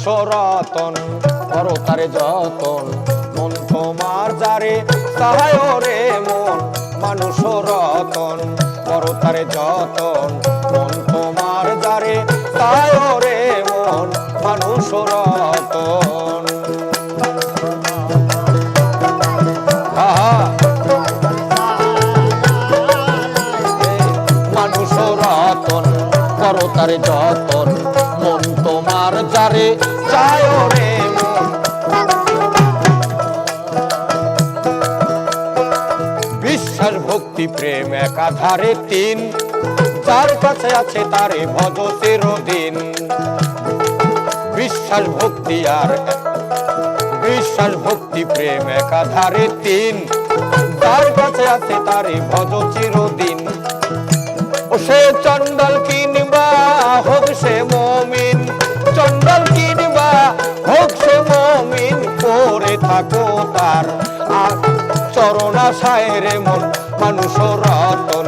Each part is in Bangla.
মানুষ রতন করো তারে যতন মন তোমার যারে চায় রে মন মানুষ রতন করো তারে যতন মন তোমার যারে চায় রে মন মানুষ রতন। মানুষ রতন করো তারে যতন মন তোমার যারে চায় রে মন। বিশ্বাস ভক্তি প্রেম একাধারে তিন যার কাছে আছে তারে ভজ চিরদিন। বিশ্বাস ভক্তি আর বিশ্বাস ভক্তি প্রেম একাধারে তিন যার কাছে আছে তারে ভজ চিরদিন। ও সে চন্ডাল কিনবা হোক সে মমিন চন্ডাল কিনবা হোক সে মমিন করে থাকো তার চরণাশায় রে মন মানুষ রতন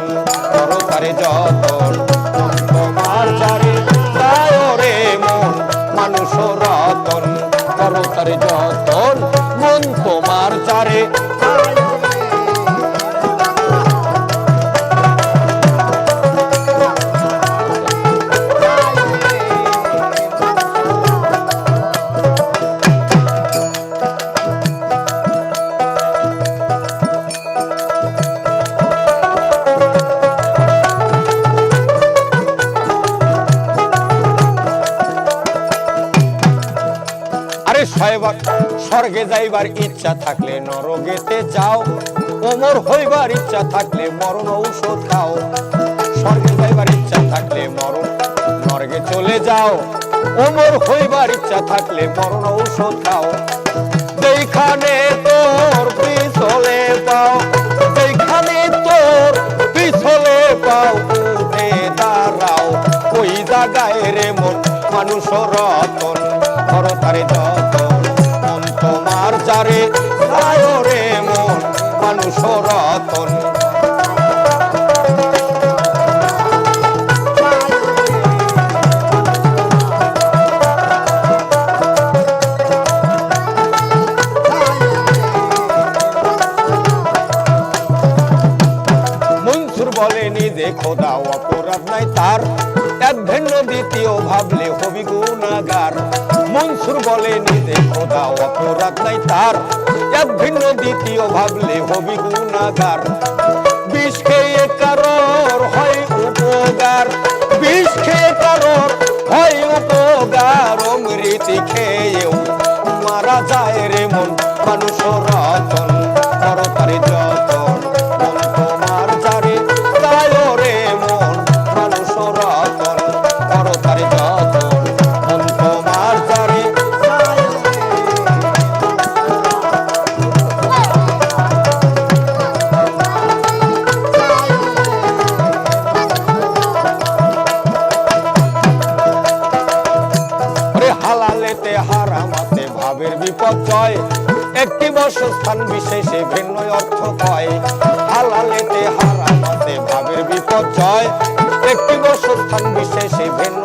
করো তারে যতন মন তোমার যারে চায় রে মন মানুষ রতন করো তারে যতন মন তোমার যারে। স্বর্গে যাইবার ইচ্ছা থাকলে নরকেতে যাও অমর হইবার ইচ্ছা থাকলে মরণ ঔষধ খাও। স্বর্গে যাইবার ইচ্ছা থাকলে মরণ নরকে চলে যাও অমর হইবার ইচ্ছা থাকলে মরণ ঔষধ খাও। যেখানে তোর পিছলে পাও যেখানে তোর পিছলে পাও উঠে দাঁড়াও ওই জায়গায় রে মন মানুষ রতন করো তারে যতন মন তোমার যারে চায় রে মন মানুষ রতন। মনসুর বলেনি যে খোদা অপরাধ নাই তার এক ভিন্ন দ্বিতীয় ভাবলে হবি গুনাহগার। মনসুর বলেনি যে খোদা অপরাধ নাই তার এক ভিন্ন দ্বিতীয় ভাবলে হবি গুনাহগার। বিষ খেয়ে কারোর হয় উপকার বিষ খেয়ে কারোর হয় উপকার অমৃতি খেয়েও মারা যায় রে মন মানুষ রতন করো তারে যতন মন তোমার যারে চায় রে মন মানুষ রতন করো তারে যতন মন তোমার যারে। হালালেতে হারামাতে ভাবের বিপর্যয় একটি বসস্থান বিশেষে ভিন্ন অর্থ কয়। হালালেতে হারামাতে ভাবের বিপর্যয় একটি বসস্থান বিশেষে ভিন্ন